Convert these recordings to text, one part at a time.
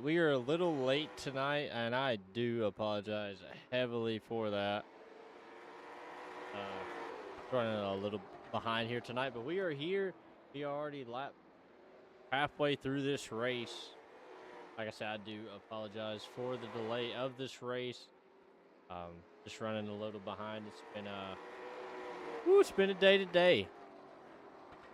We are a little late tonight, and I do apologize heavily for that. Running a little behind here tonight, but we are here. We are already halfway through this race. Like I said, I do apologize for the delay of this race. Just running a little behind. It's been a day today.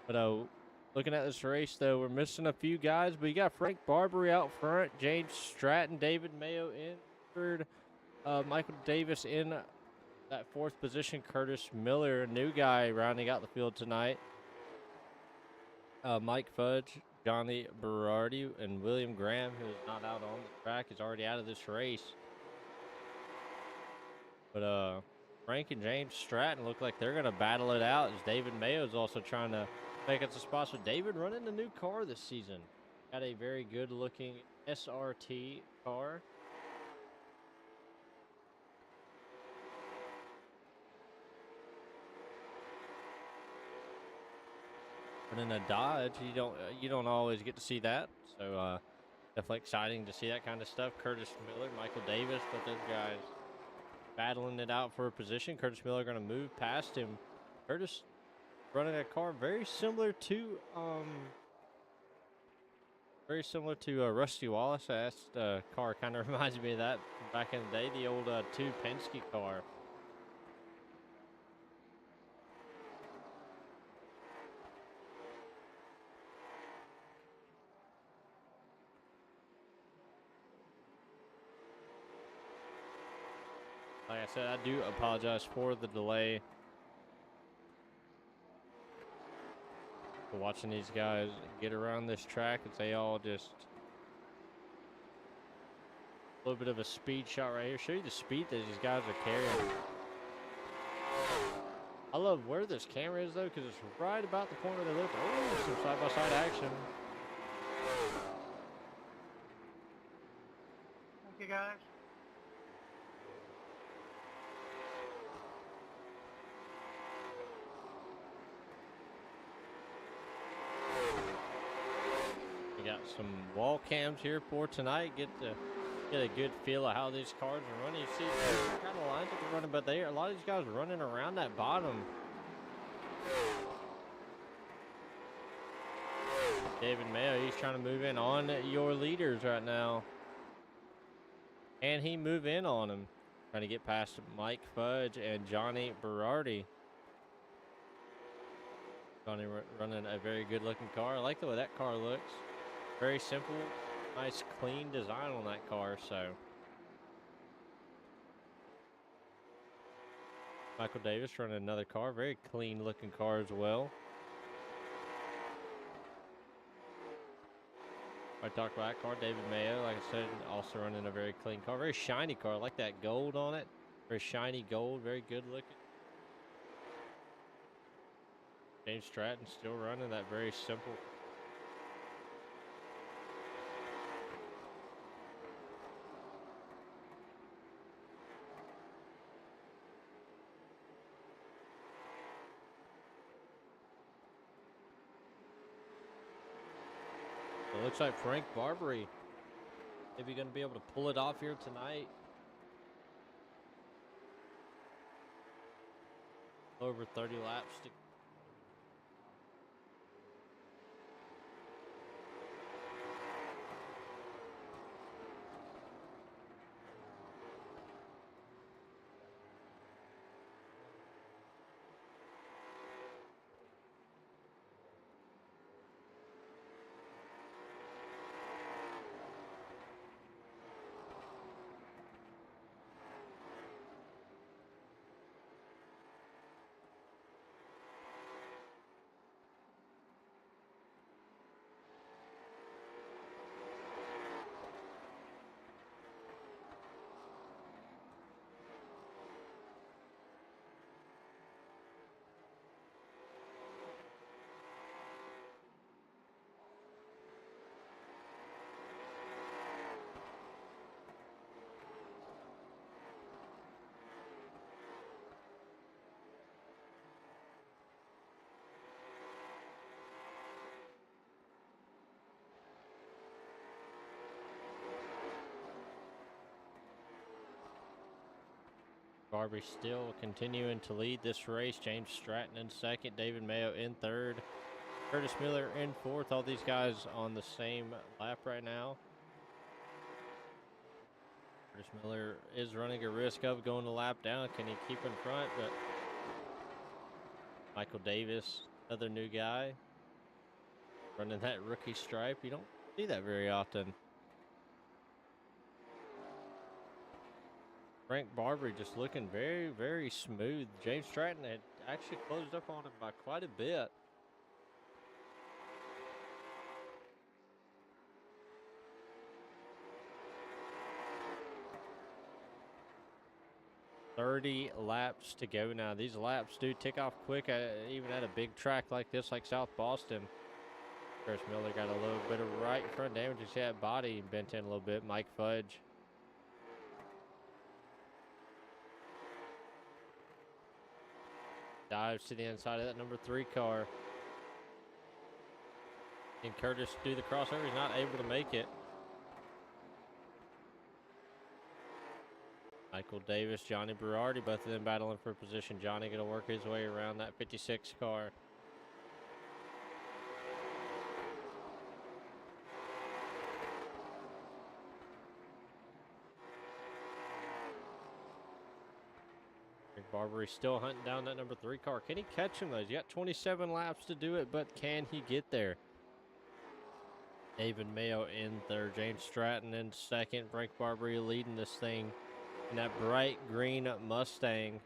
But looking at this race, though, we're missing a few guys. But you got Frank Barbary out front, James Stratton, David Mayo in third, Michael Davis in that fourth position, Curtis Miller, new guy rounding out the field tonight. Mike Fudge, Johnny Berardi, and William Graham, who is not out on the track, is already out of this race. But Frank and James Stratton look like they're going to battle it out, as David Mayo is also trying to make up some spots. With David running a new car this season. Got a very good-looking SRT car. But in a Dodge, you don't always get to see that. So definitely exciting to see that kind of stuff. Curtis Miller, Michael Davis, but those guys battling it out for a position. Curtis Miller going to move past him. Curtis running a car very similar to Rusty Wallace. That car kind of reminds me of that back in the day, the old 2 Penske car. Like I said, I do apologize for the delay. For watching these guys get around this track, as they all just a little bit of a speed shot right here. Show you the speed that these guys are carrying. I love where this camera is, though, because it's right about the point where they look. Oh, some side-by-side action. Thank you, guys. We got some wall cams here for tonight. Get a good feel of how these cars are running. You see what kind of lines that they're running, but a lot of these guys are running around that bottom. David Mayo, he's trying to move in on your leaders right now. And he move in on him. Trying to get past Mike Fudge and Johnny Berardi. Johnny running a very good looking car. I like the way that car looks. Very simple, nice, clean design on that car. So Michael Davis running another car. Very clean looking car as well. I talked about that car, David Mayo, like I said, also running a very clean car. Very shiny car. I like that gold on it. Very shiny gold. Very good looking. James Stratton still running that very simple. It looks like Frank Barbary maybe going to be able to pull it off here tonight. Over 30 laps to Barbie still continuing to lead this race. James Stratton in second, David Mayo in third, Curtis Miller in fourth. All these guys on the same lap right now. Curtis Miller is running a risk of going a lap down. Can he keep in front? But Michael Davis, another new guy, running that rookie stripe. You don't see that very often. Frank Barbary just looking very, very smooth. James Stratton had actually closed up on him by quite a bit. "30 laps to go now." These laps do tick off quick, even at a big track like this, like South Boston. Chris Miller got a little bit of right front damage. You see that body bent in a little bit. Mike Fudge. Dives to the inside of that number 3 car. And Curtis do the crossover. He's not able to make it. Michael Davis, Johnny Berardi, both of them battling for position. Johnny going to work his way around that 56 car. Barbary still hunting down that number 3 car. Can he catch him, though? He's got 27 laps to do it, but can he get there? David Mayo in third. James Stratton in second. Frank Barbary leading this thing in that bright green Mustang.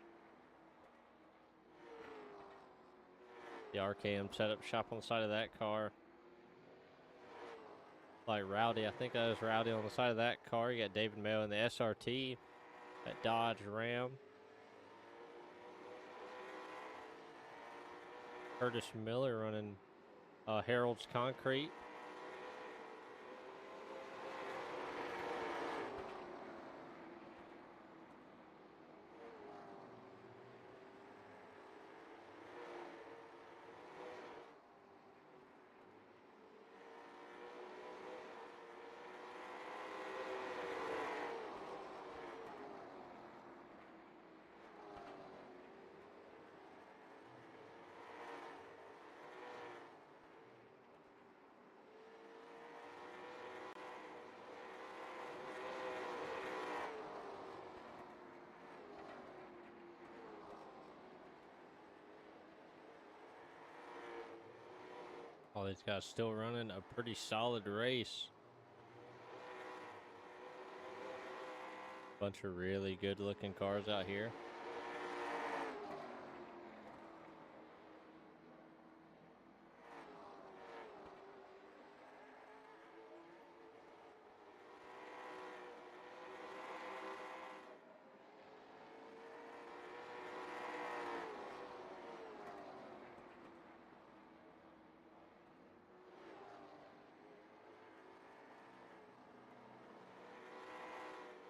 The RKM setup shop on the side of that car. Like Rowdy. I think that was Rowdy on the side of that car. You got David Mayo in the SRT. That Dodge Ram. Curtis Miller running Harold's Concrete. All these guys still running a pretty solid race. Bunch of really good looking cars out here.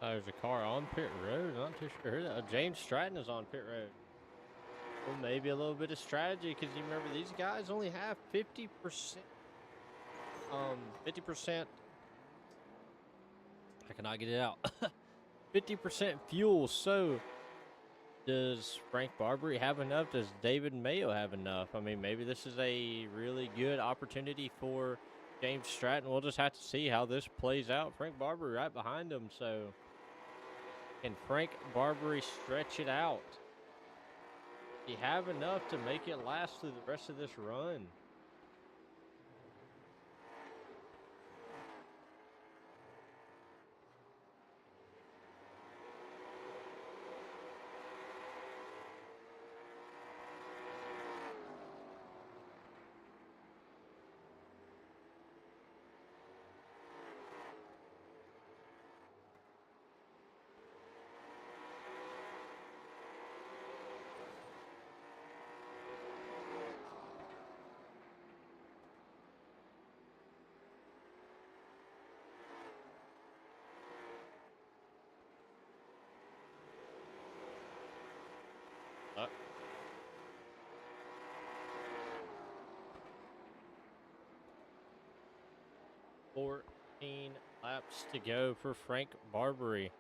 There's a car on pit road. Not too sure who that. James Stratton is on pit road. Well, maybe a little bit of strategy, because you remember these guys only have 50%. 50%. I cannot get it out. 50% fuel. So does Frank Barbary have enough? Does David Mayo have enough? I mean, maybe this is a really good opportunity for James Stratton. We'll just have to see how this plays out. Frank Barbary right behind him. So can Frank Barbary stretch it out? Does he have enough to make it last through the rest of this run? Uh, 14 laps to go for Frank Barbary.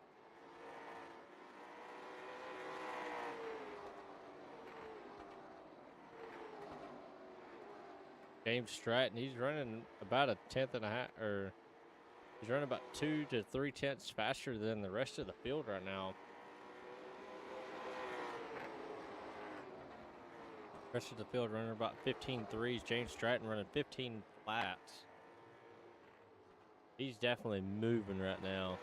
James Stratton, he's running about a tenth and a half, or he's running about 2 to 3 tenths faster than the rest of the field right now. Rest of the field running about 15 threes. James Stratton running 15 flats. He's definitely moving right now.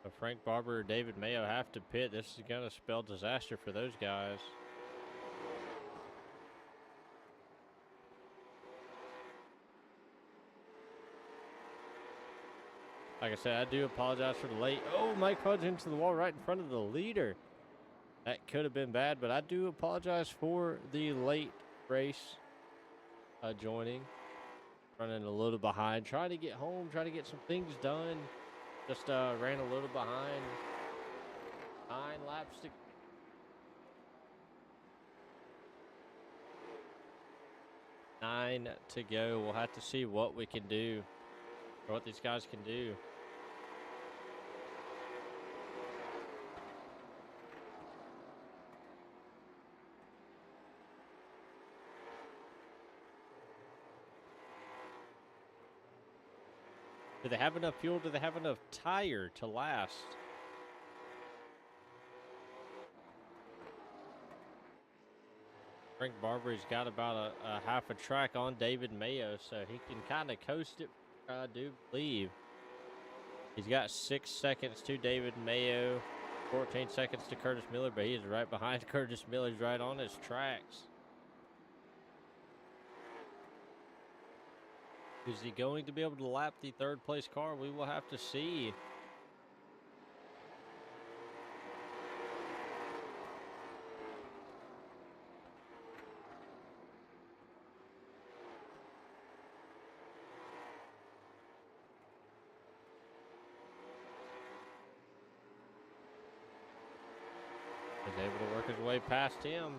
If Frank Barber or David Mayo have to pit, this is going to spell disaster for those guys. Like I said, I do apologize for the late. Oh, Mike Fudge into the wall right in front of the leader. That could have been bad, but I do apologize for the late race joining. Running a little behind. Trying to get home, trying to get some things done. Just ran a little behind. 9 laps to 9 to go. We'll have to see what we can do, or what these guys can do. Do they have enough fuel? Do they have enough tire to last? Frank Barber's got about a half a track on David Mayo, so he can kind of coast it, I do believe. He's got 6 seconds to David Mayo, 14 seconds to Curtis Miller, but he is right behind Curtis Miller. He's right on his tracks. Is he going to be able to lap the third place car? We will have to see. He's able to work his way past him.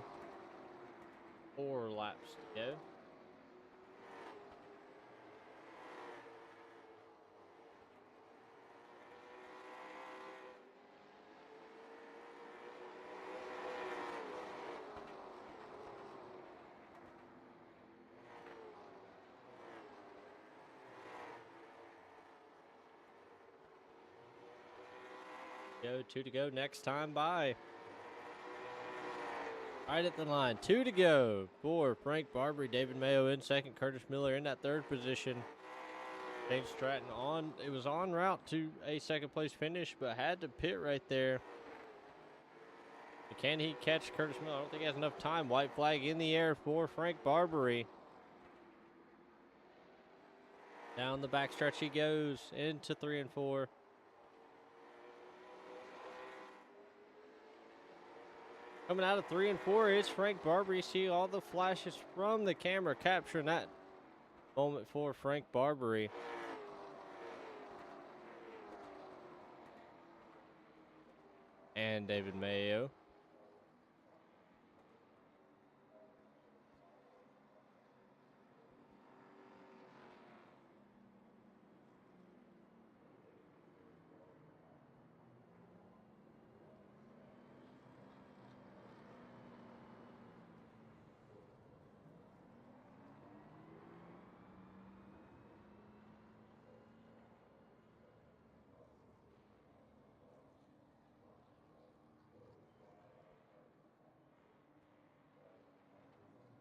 4 laps to go. Go, 2 to go. Next time by. Right at the line. 2 to go for Frank Barber. David Mayo in second. Curtis Miller in that third position. James Stratton on. It was en route to a second place finish, but had to pit right there. But can he catch Curtis Miller? I don't think he has enough time. White flag in the air for Frank Barber. Down the backstretch he goes into 3 and 4. Coming out of 3 and 4 is Frank Barber. You see all the flashes from the camera capturing that moment for Frank Barber. And David Mayo.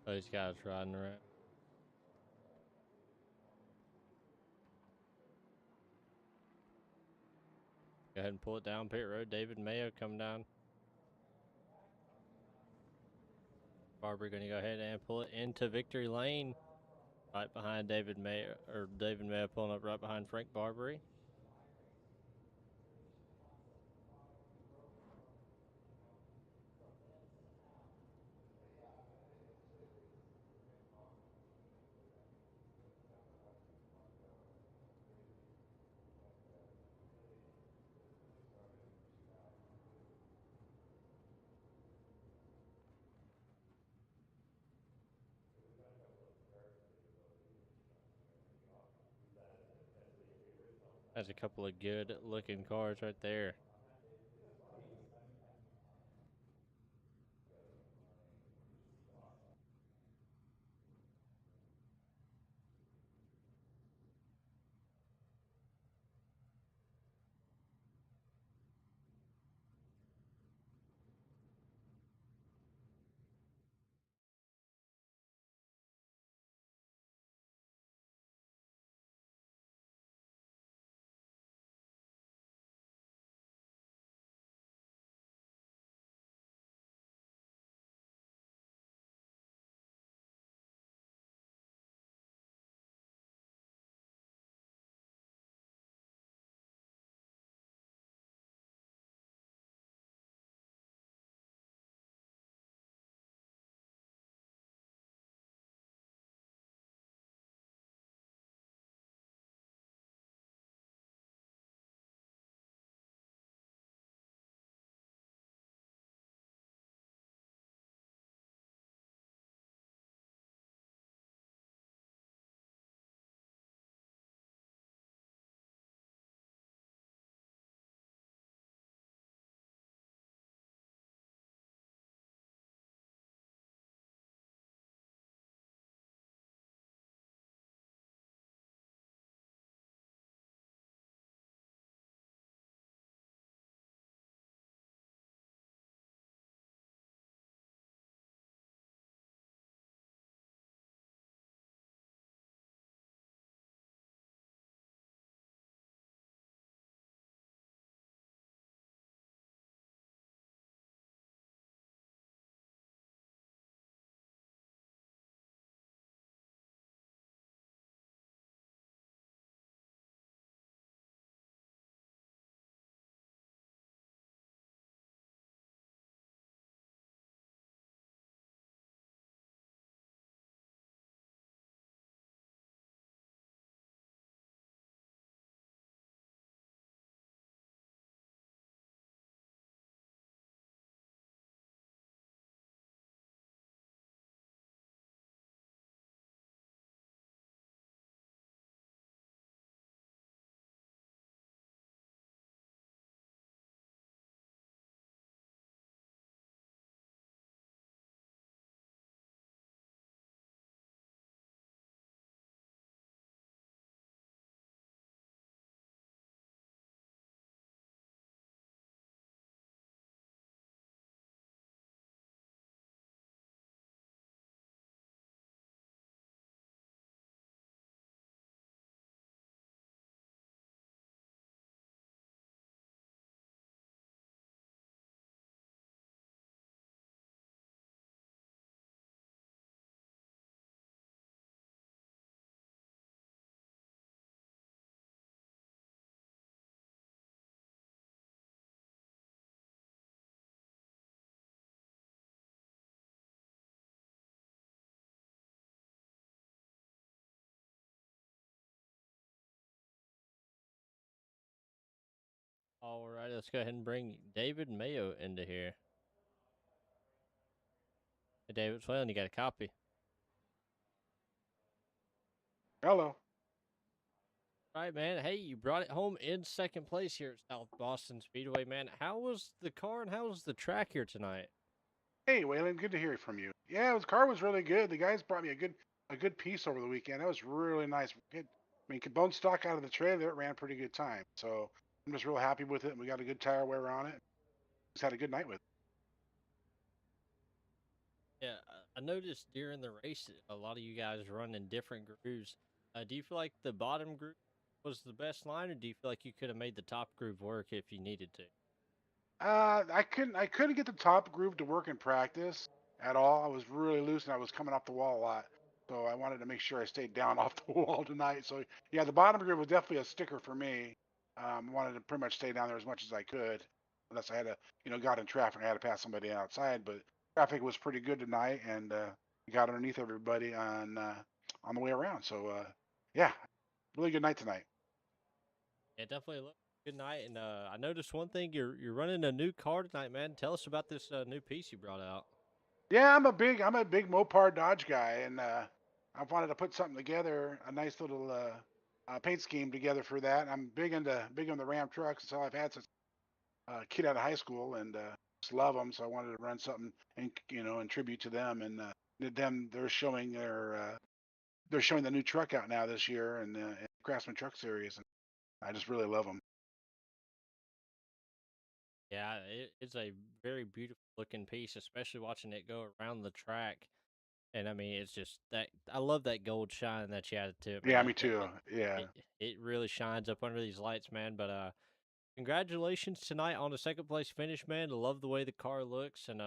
These guys riding around. Go ahead and pull it down pit road. David Mayo coming down. Barber going to go ahead and pull it into victory lane. Right behind David Mayo, or David Mayo pulling up right behind Frank Barber. Has a couple of good looking cars right there. All right, let's go ahead and bring David Mayo into here. Hey, David, what's well, you got a copy. Hello. All right, man. Hey, you brought it home in second place here at South Boston Speedway, man. How was the car and how was the track here tonight? Hey, Waylon. Good to hear from you. Yeah, his car was really good. The guys brought me a good piece over the weekend. That was really nice. Good. I mean, bone stock out of the trailer, it ran a pretty good time. So I'm just real happy with it. We got a good tire wear on it. Just had a good night with it. Yeah, I noticed during the race, a lot of you guys running different grooves. Do you feel like the bottom groove was the best line, or do you feel like you could have made the top groove work if you needed to? I couldn't get the top groove to work in practice at all. I was really loose and I was coming off the wall a lot. So I wanted to make sure I stayed down off the wall tonight. So yeah, the bottom groove was definitely a sticker for me. Wanted to pretty much stay down there as much as I could, unless I had to, got in traffic and I had to pass somebody outside. But traffic was pretty good tonight, and got underneath everybody on the way around. So yeah, really good night tonight. Yeah, definitely look good night. And I noticed one thing: you're running a new car tonight, man. Tell us about this new piece you brought out. Yeah, I'm a big Mopar Dodge guy, and I wanted to put something together, a nice little paint scheme together for that. I'm big on the Ram trucks. It's all I've had since kid out of high school, and just love them. So I wanted to run something and in tribute to them. And they're showing the new truck out now this year, and in Craftsman Truck Series, and I just really love them. Yeah, it's a very beautiful looking piece, especially watching it go around the track. And I mean, it's just that I love that gold shine that you added to it, man. Yeah, me too. Yeah, It really shines up under these lights, man. But congratulations tonight on the second place finish, man. Love the way the car looks, and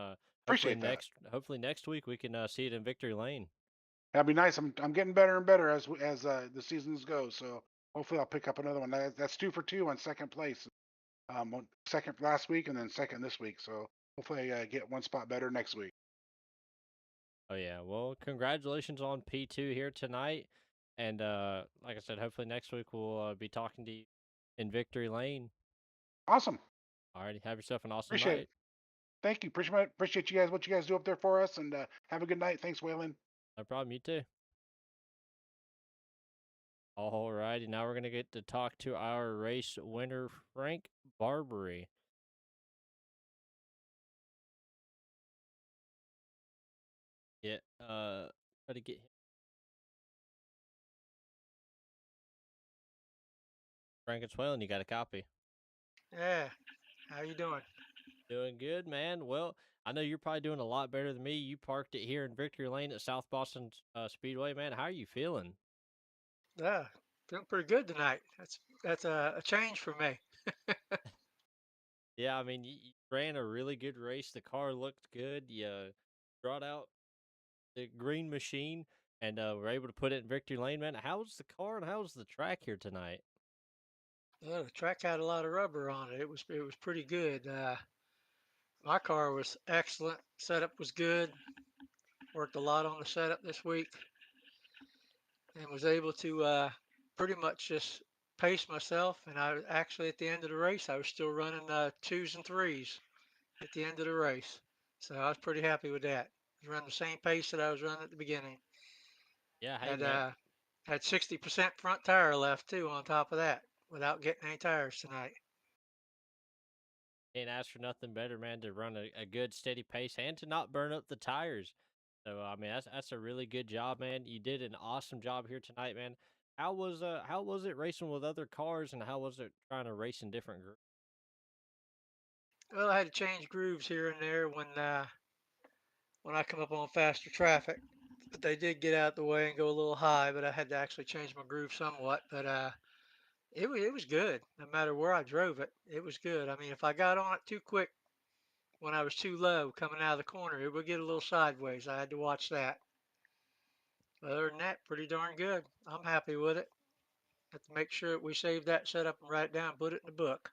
appreciate that. hopefully next week we can see it in victory lane. That'd be nice. I'm getting better and better as the seasons go. So hopefully I'll pick up another one. That's 2 for 2 on second place. Second last week and then second this week. So hopefully I get one spot better next week. Oh yeah, well, congratulations on P2 here tonight, and like I said, hopefully next week we'll be talking to you in victory lane. Awesome. Alrighty, have yourself an awesome Appreciate it. night. Thank you. Appreciate you guys, what you guys do up there for us, and have a good night. Thanks, Waylon. No problem, you too. Alrighty, now we're gonna get to talk to our race winner, Frank Barbary. Yeah, try to get him. Frank and Swellen, you got a copy. Yeah, how you doing? Doing good, man. Well, I know you're probably doing a lot better than me. You parked it here in Victory Lane at South Boston Speedway, man. How are you feeling? Yeah, feeling pretty good tonight. That's a change for me. Yeah, I mean, you ran a really good race. The car looked good. You brought out the green machine and were able to put it in Victory Lane, man. How's the car and how's the track here tonight? The track had a lot of rubber on it. It was pretty good. My car was excellent. Setup was good. Worked a lot on the setup this week, and was able to pretty much just pace myself. And I was actually at the end of the race, I was still running twos and threes at the end of the race. So I was pretty happy with that. I was running the same pace that I was running at the beginning. Yeah, hey, Had man. uh, had 60% front tire left too on top of that without getting any tires tonight. Can't ask for nothing better, man, to run a good steady pace and to not burn up the tires. So I mean that's a really good job, man. You did an awesome job here tonight, man. How was it racing with other cars and how was it trying to race in different groups? Well, I had to change grooves here and there when I come up on faster traffic. But they did get out of the way and go a little high, but I had to actually change my groove somewhat. But it was good. No matter where I drove it, it was good. I mean, if I got on it too quick when I was too low coming out of the corner, it would get a little sideways. I had to watch that. Other than that, pretty darn good. I'm happy with it. Have to make sure that we save that setup and write it down, put it in the book.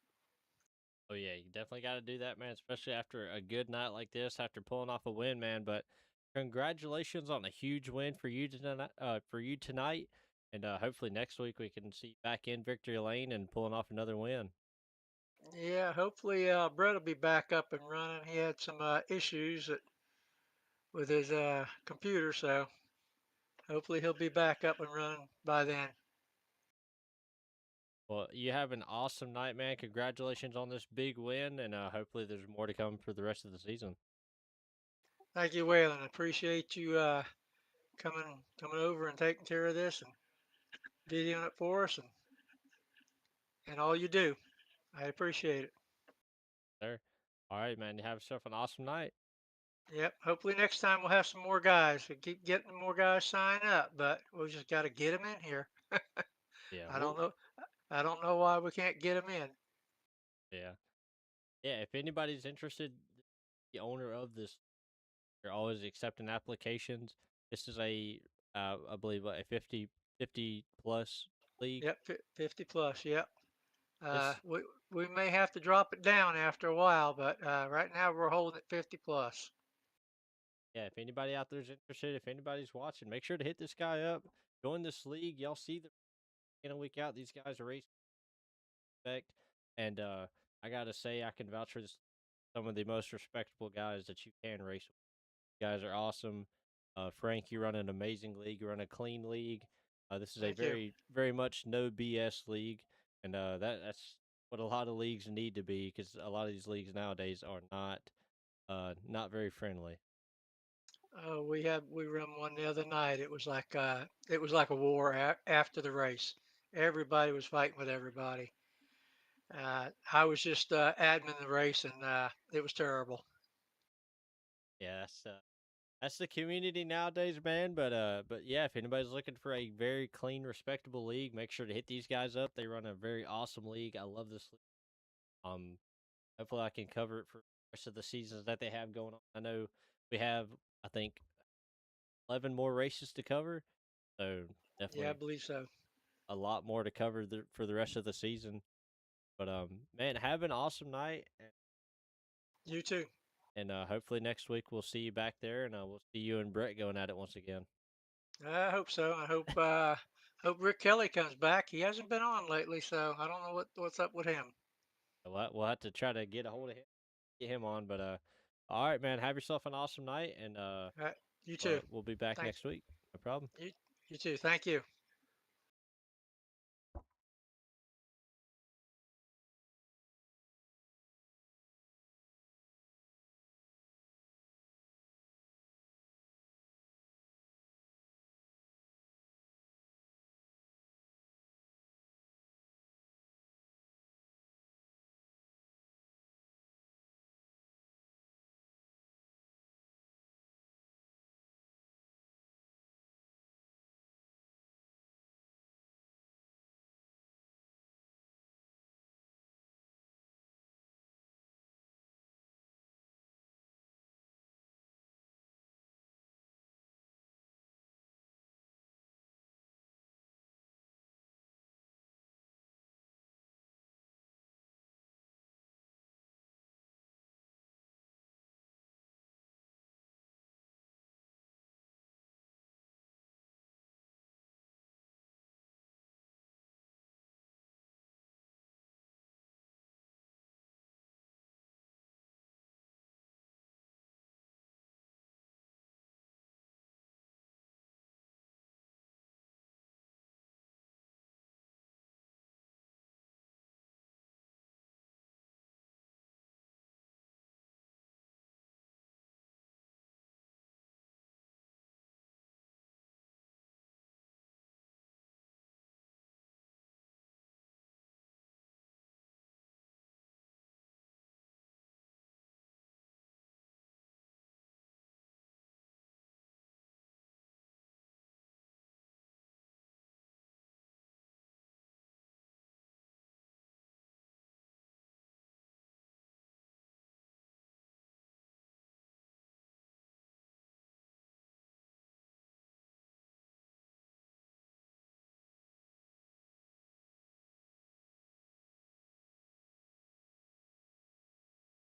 Oh yeah, you definitely got to do that, man. Especially after a good night like this, after pulling off a win, man. But congratulations on a huge win for you tonight. And hopefully next week we can see you back in victory lane and pulling off another win. Yeah, hopefully Brett will be back up and running. He had some issues with his computer, so hopefully he'll be back up and running by then. Well, you have an awesome night, man. Congratulations on this big win, and hopefully there's more to come for the rest of the season. Thank you, Waylon. Appreciate you coming over and taking care of this and videoing it for us and all you do. I appreciate it. Sir. All right, man. You have yourself an awesome night. Yep. Hopefully next time we'll have some more guys. We keep getting more guys sign up, but we just got to get them in here. Yeah, I well, don't know. I don't know why we can't get them in. yeah. Yeah, if anybody's interested, the owner of this, you're always accepting applications. This is I believe, a 50 plus league. Yep. 50 plus. Yep. Uh, This, we we may have to drop it down after a while, but right now we're holding it 50 plus. yeah, if anybody out there's interested, if anybody's watching, make sure to hit this guy up. Join this league. Y'all see the in a week out. These guys are racing respect, and I gotta say, I can vouch for this. Some of the most respectable guys that you can race with. You guys are awesome. Frank, you run an amazing league. You run a clean league. This is a Thank you. very much no BS league, and that's what a lot of leagues need to be because a lot of these leagues nowadays are not very friendly. We run one the other night. It was like a war after the race. Everybody was fighting with everybody. I was just admin the race, and it was terrible. Yeah, that's the community nowadays, man. But yeah, if anybody's looking for a very clean, respectable league, make sure to hit these guys up. They run a very awesome league. I love this league. Hopefully I can cover it for the rest of the seasons that they have going on. I know we have, I think, 11 more races to cover, so Yeah, I definitely believe so. a lot more to cover for the rest of the season. But man, have an awesome night, You too. and hopefully next week we'll see you back there, and we'll see you and Brett going at it once again. I hope so. I hope Rick Kelly comes back. He hasn't been on lately, so I don't know what's up with him. We'll have to try to get a hold of him, get him on. But all right, man, have yourself an awesome night, and You too. we'll be back Thank next week. No problem. you. You too. Thank you.